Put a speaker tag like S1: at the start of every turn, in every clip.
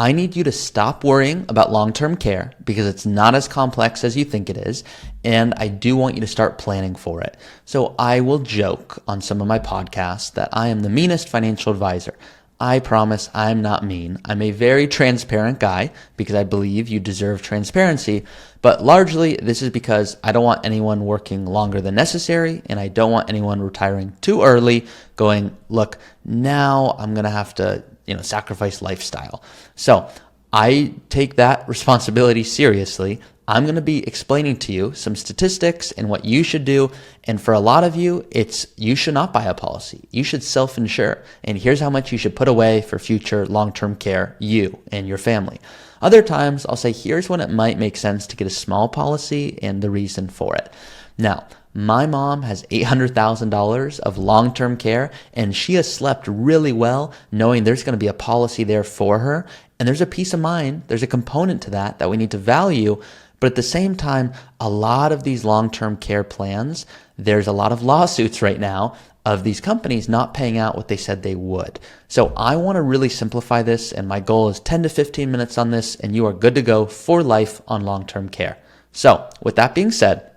S1: I need you to stop worrying about long-term care because it's not as complex as you think it is, and I do want you to start planning for it. So I will joke on some of my podcasts that I am the meanest financial advisor. I promise I'm not mean. I'm a very transparent guy because I believe you deserve transparency, but largely this is because I don't want anyone working longer than necessary, and I don't want anyone retiring too early going, look, now I'm going to have to sacrifice lifestyle. So I take that responsibility seriously. I'm going to be explaining to you some statistics and what you should do. And for a lot of you, you should not buy a policy. You should self-insure. And here's how much you should put away for future long-term care, you and your family. Other times I'll say, here's when it might make sense to get a small policy and the reason for it. Now, my mom has $800,000 of long-term care, and she has slept really well knowing there's going to be a policy there for her. And there's a peace of mind. There's a component to that we need to value. But at the same time, a lot of these long-term care plans, there's a lot of lawsuits right now of these companies not paying out what they said they would. So I want to really simplify this, and my goal is 10 to 15 minutes on this, and you are good to go for life on long-term care. So with that being said,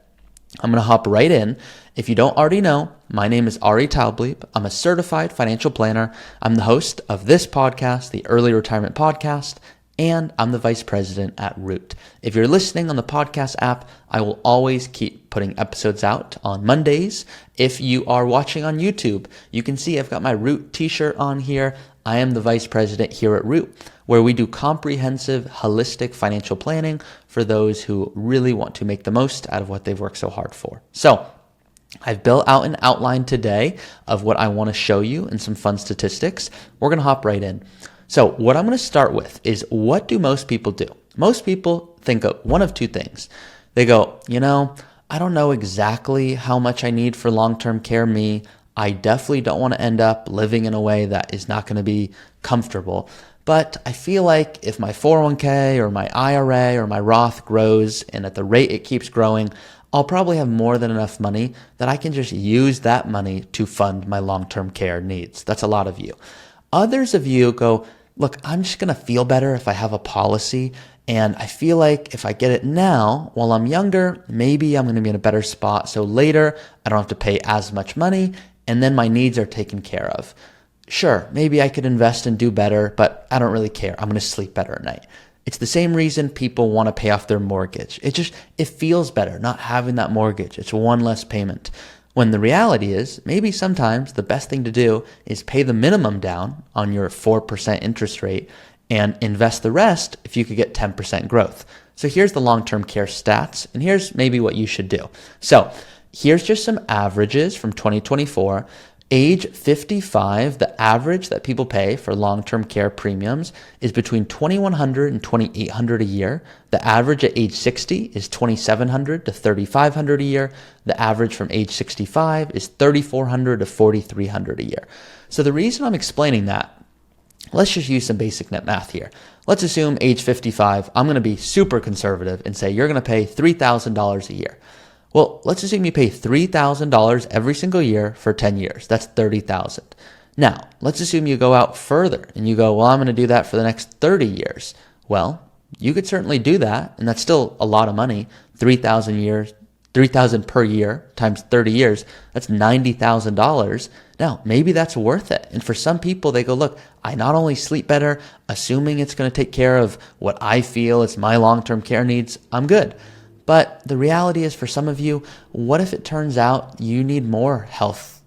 S1: I'm going to hop right in. If you don't already know, my name is Taublieb. I'm a certified financial planner. I'm the host of this podcast, the Early Retirement Podcast, and I'm the vice president at Root. If you're listening on the podcast app, I will always keep putting episodes out on Mondays. If you are watching on YouTube, you can see I've got my Root t-shirt on here. I am the vice president here at Root, where we do comprehensive, holistic financial planning for those who really want to make the most out of what they've worked so hard for. So I've built out an outline today of what I want to show you and some fun statistics. We're going to hop right in. So what I'm going to start with is, what do most people do? Most people think of one of two things. They go, I don't know exactly how much I need for long-term care. I definitely don't want to end up living in a way that is not going to be comfortable. But I feel like if my 401k or my IRA or my Roth grows, and at the rate it keeps growing, I'll probably have more than enough money that I can just use that money to fund my long-term care needs. That's a lot of you. Others of you go, look, I'm just going to feel better if I have a policy. And I feel like if I get it now while I'm younger, maybe I'm going to be in a better spot. So later, I don't have to pay as much money, and then my needs are taken care of. Sure, maybe I could invest and do better, but I don't really care. I'm going to sleep better at night. It's the same reason people want to pay off their mortgage. It feels better not having that mortgage. It's one less payment. When the reality is, maybe sometimes the best thing to do is pay the minimum down on your 4% interest rate and invest the rest if you could get 10% growth. So here's the long-term care stats, and here's maybe what you should do. So here's just some averages from 2024. Age 55, the average that people pay for long-term care premiums is between $2,100 and $2,800 a year. The average at age 60 is $2,700 to $3,500 a year. The average from age 65 is $3,400 to $4,300 a year. So the reason I'm explaining that, let's just use some basic net math here. Let's assume age 55, I'm going to be super conservative and say you're going to pay $3,000 a year. Well, let's assume you pay $3,000 every single year for 10 years. That's $30,000. Now, let's assume you go out further and you go, well, I'm going to do that for the next 30 years. Well, you could certainly do that, and that's still a lot of money. $3,000 per year times 30 years, that's $90,000. Now, maybe that's worth it. And for some people, they go, look, I not only sleep better, assuming it's going to take care of what I feel is my long-term care needs, I'm good. But the reality is, for some of you, what if it turns out you need more health,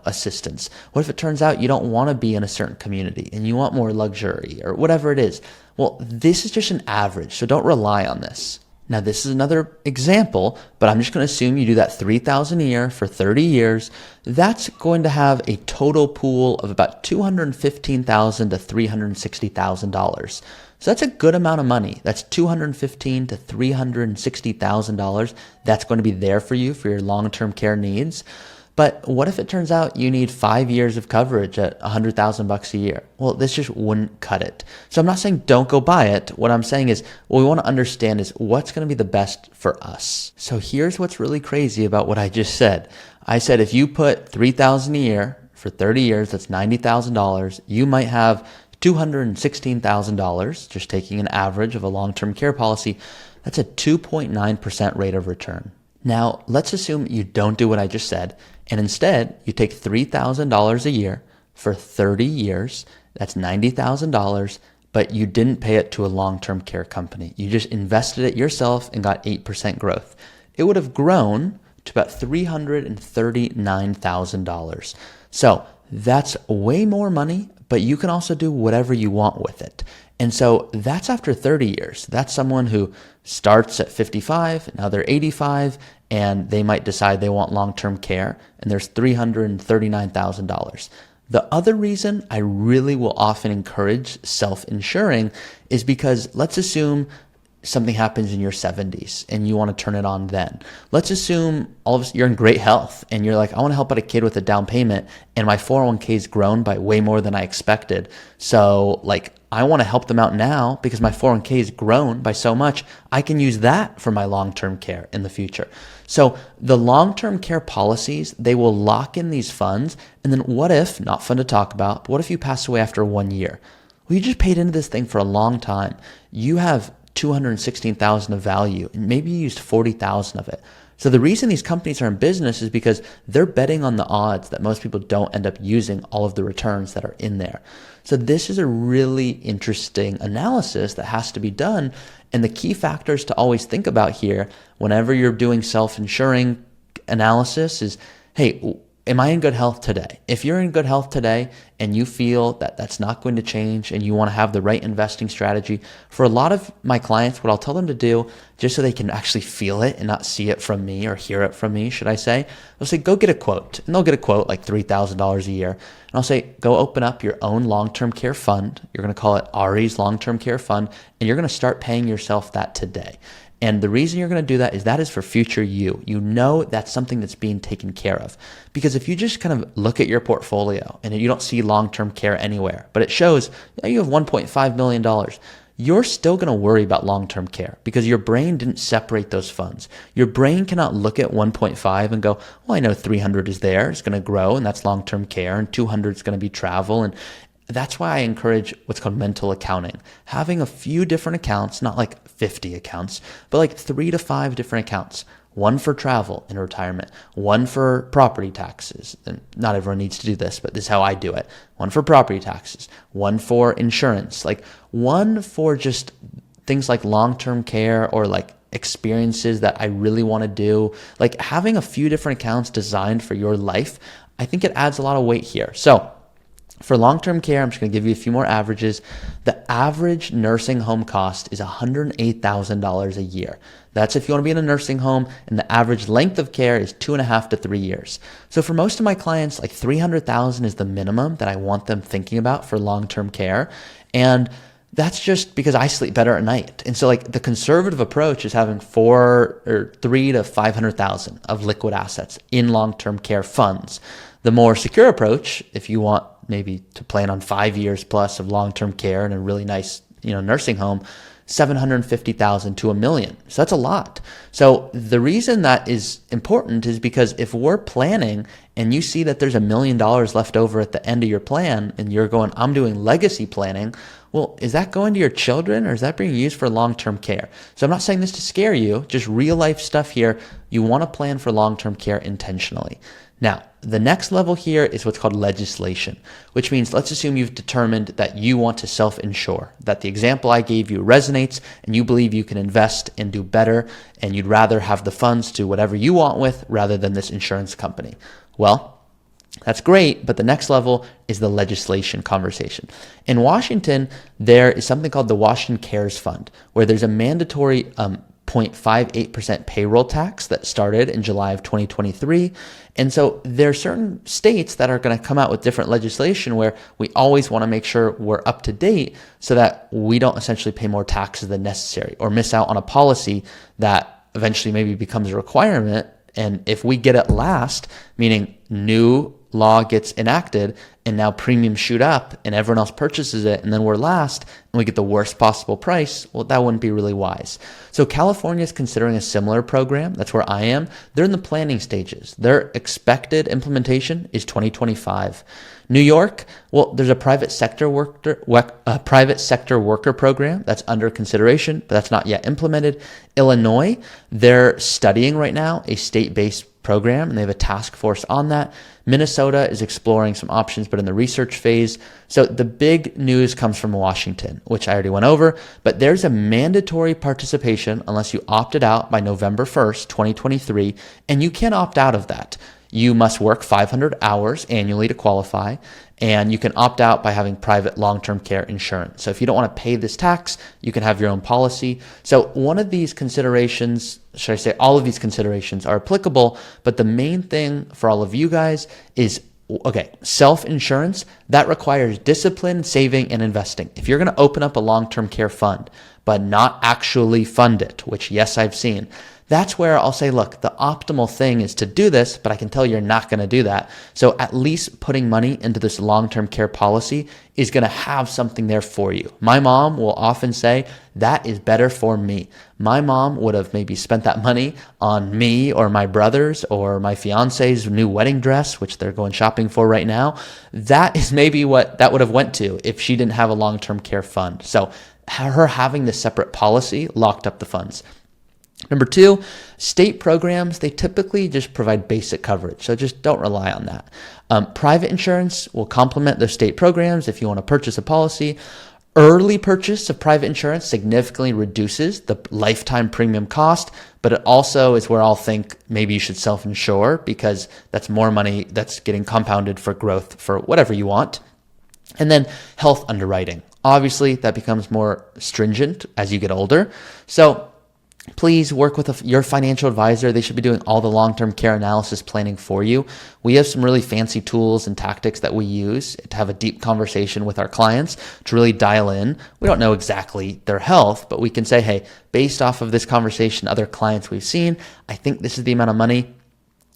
S1: assistance? What if it turns out you don't want to be in a certain community and you want more luxury or whatever it is? Well, this is just an average, so don't rely on this. Now, this is another example, but I'm just going to assume you do that $3,000 a year for 30 years. That's going to have a total pool of about $215,000 to $360,000. So that's a good amount of money. That's $215,000 to $360,000. That's going to be there for you for your long-term care needs. But what if it turns out you need 5 years of coverage at $100,000 a year? Well, this just wouldn't cut it. So I'm not saying don't go buy it. What I'm saying is, what we want to understand is what's going to be the best for us. So here's what's really crazy about what I just said. I said if you put $3,000 a year for 30 years, that's $90,000. You might have $216,000, just taking an average of a long-term care policy, that's a 2.9% rate of return. Now, let's assume you don't do what I just said, and instead you take $3,000 a year for 30 years. That's $90,000, but you didn't pay it to a long-term care company. You just invested it yourself and got 8% growth. It would have grown to about $339,000. So that's way more money, but you can also do whatever you want with it. And so that's after 30 years. That's someone who starts at 55, now they're 85, and they might decide they want long-term care, and there's $339,000. The other reason I really will often encourage self-insuring is because let's assume something happens in your 70s and you want to turn it on then. Let's assume all of a sudden you're in great health and you're like, I want to help out a kid with a down payment and my 401k is grown by way more than I expected. So I want to help them out now because my 401k is grown by so much. I can use that for my long-term care in the future. So the long-term care policies, they will lock in these funds. And then what if, not fun to talk about, but what if you pass away after 1 year? Well, you just paid into this thing for a long time. You have $216,000 of value, and maybe you used $40,000 of it. So the reason these companies are in business is because they're betting on the odds that most people don't end up using all of the returns that are in there. So this is a really interesting analysis that has to be done. And the key factors to always think about here whenever you're doing self-insuring analysis is, hey, am I in good health today? If you're in good health today and you feel that that's not going to change and you want to have the right investing strategy, for a lot of my clients, what I'll tell them to do, just so they can actually feel it and not see it from me or hear it from me, should I say, I'll say, go get a quote. And they'll get a quote like $3,000 a year. And I'll say, go open up your own long-term care fund. You're going to call it Ari's Long-Term Care Fund, and you're going to start paying yourself that today. And the reason you're going to do that is for future you. You know that's something that's being taken care of. Because if you just kind of look at your portfolio and you don't see long-term care anywhere, but it shows you have $1.5 million, you're still going to worry about long-term care because your brain didn't separate those funds. Your brain cannot look at 1.5 and go, well, I know 300 is there, it's going to grow, and that's long-term care, and 200 is going to be travel. And that's why I encourage what's called mental accounting. Having a few different accounts, not like 50 accounts, but like 3 to 5 different accounts. One for travel in retirement, one for property taxes. And not everyone needs to do this, but this is how I do it. One for property taxes, one for insurance, like one for just things like long-term care or like experiences that I really want to do. Like having a few different accounts designed for your life, I think it adds a lot of weight here. So for long-term care, I'm just going to give you a few more averages. The average nursing home cost is $108,000 a year. That's if you want to be in a nursing home, and the average length of care is 2.5 to 3 years. So for most of my clients, like $300,000 is the minimum that I want them thinking about for long-term care. And that's just because I sleep better at night. And so like the conservative approach is having 3 to 500,000 of liquid assets in long-term care funds. The more secure approach, if you want maybe to plan on 5 years plus of long-term care in a really nice, nursing home, 750,000 to $1 million. So that's a lot. So the reason that is important is because if we're planning and you see that there's $1 million left over at the end of your plan and you're going, I'm doing legacy planning, well, is that going to your children or is that being used for long-term care? So I'm not saying this to scare you, just real life stuff here. You want to plan for long-term care intentionally. Now, the next level here is what's called legislation, which means let's assume you've determined that you want to self-insure, that the example I gave you resonates and you believe you can invest and do better and you'd rather have the funds to whatever you want with rather than this insurance company. Well, that's great, but the next level is the legislation conversation. In Washington, there is something called the Washington Cares Fund, where there's a mandatory 0.58% payroll tax that started in July of 2023. And so there are certain states that are going to come out with different legislation where we always want to make sure we're up to date so that we don't essentially pay more taxes than necessary or miss out on a policy that eventually maybe becomes a requirement. And if we get it last, meaning new law gets enacted and now premiums shoot up and everyone else purchases it and then we're last and we get the worst possible price, well, that wouldn't be really wise. So California is considering a similar program. That's where I am. They're in the planning stages. Their expected implementation is 2025. New York, well, there's a private sector worker program that's under consideration, but that's not yet implemented. Illinois, they're studying right now a state-based program and they have a task force on that. Minnesota is exploring some options, but in the research phase. So the big news comes from Washington, which I already went over, but there's a mandatory participation unless you opted out by November 1st, 2023, and you can opt out of that. You must work 500 hours annually to qualify, and you can opt out by having private long-term care insurance. So if you don't want to pay this tax, you can have your own policy. So one of these considerations, should I say all of these considerations are applicable, but the main thing for all of you guys is, okay, self-insurance, that requires discipline, saving, and investing. If you're going to open up a long-term care fund, but not actually fund it, which yes, I've seen, that's where I'll say, look, the optimal thing is to do this, but I can tell you're not going to do that. So at least putting money into this long-term care policy is going to have something there for you. My mom will often say, that is better for me. My mom would have maybe spent that money on me or my brothers or my fiance's new wedding dress, which they're going shopping for right now. That is maybe what that would have went to if she didn't have a long-term care fund. So her having this separate policy locked up the funds. Number two, state programs, they typically just provide basic coverage, so just don't rely on that. Private insurance will complement those state programs if you want to purchase a policy. Early purchase of private insurance significantly reduces the lifetime premium cost, but it also is where I'll think maybe you should self-insure because that's more money that's getting compounded for growth for whatever you want. And then health underwriting. Obviously, that becomes more stringent as you get older. So please work with your financial advisor. They should be doing all the long-term care analysis planning for you. We have some really fancy tools and tactics that we use to have a deep conversation with our clients to really dial in. We don't know exactly their health, but we can say, hey, based off of this conversation, other clients we've seen, I think this is the amount of money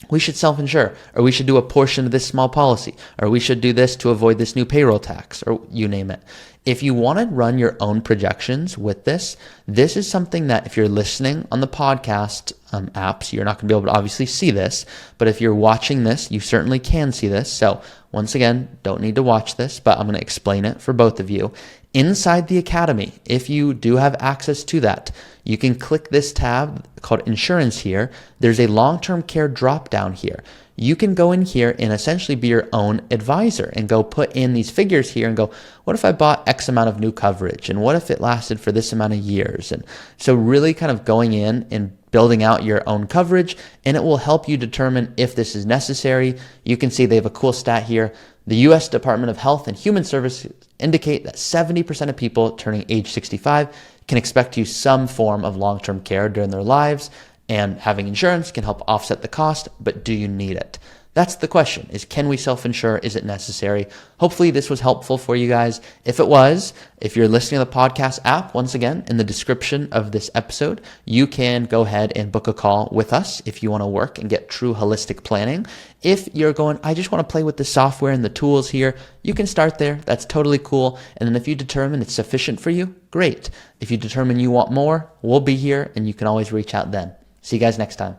S1: we should self-insure, or we should do a portion of this small policy, or we should do this to avoid this new payroll tax, or you name it. If you want to run your own projections with this is something that if you're listening on the podcast apps, you're not going to be able to obviously see this, but if you're watching this, you certainly can see this. So once again, don't need to watch this, but I'm going to explain it for both of you. Inside the Academy, if you do have access to that, you can click this tab called Insurance here. There's a long-term care drop down here. You can go in here and essentially be your own advisor and go put in these figures here and go, what if I bought X amount of new coverage? And what if it lasted for this amount of years? And so really kind of going in and building out your own coverage, and it will help you determine if this is necessary. You can see they have a cool stat here. The U.S. Department of Health and Human Services indicate that 70% of people turning age 65 can expect to use some form of long-term care during their lives, and having insurance can help offset the cost, but do you need it? That's the question, is can we self-insure? Is it necessary? Hopefully this was helpful for you guys. If it was, if you're listening to the podcast app, once again, in the description of this episode, you can go ahead and book a call with us if you want to work and get true holistic planning. If you're going, I just want to play with the software and the tools here, you can start there. That's totally cool. And then if you determine it's sufficient for you, great. If you determine you want more, we'll be here and you can always reach out then. See you guys next time.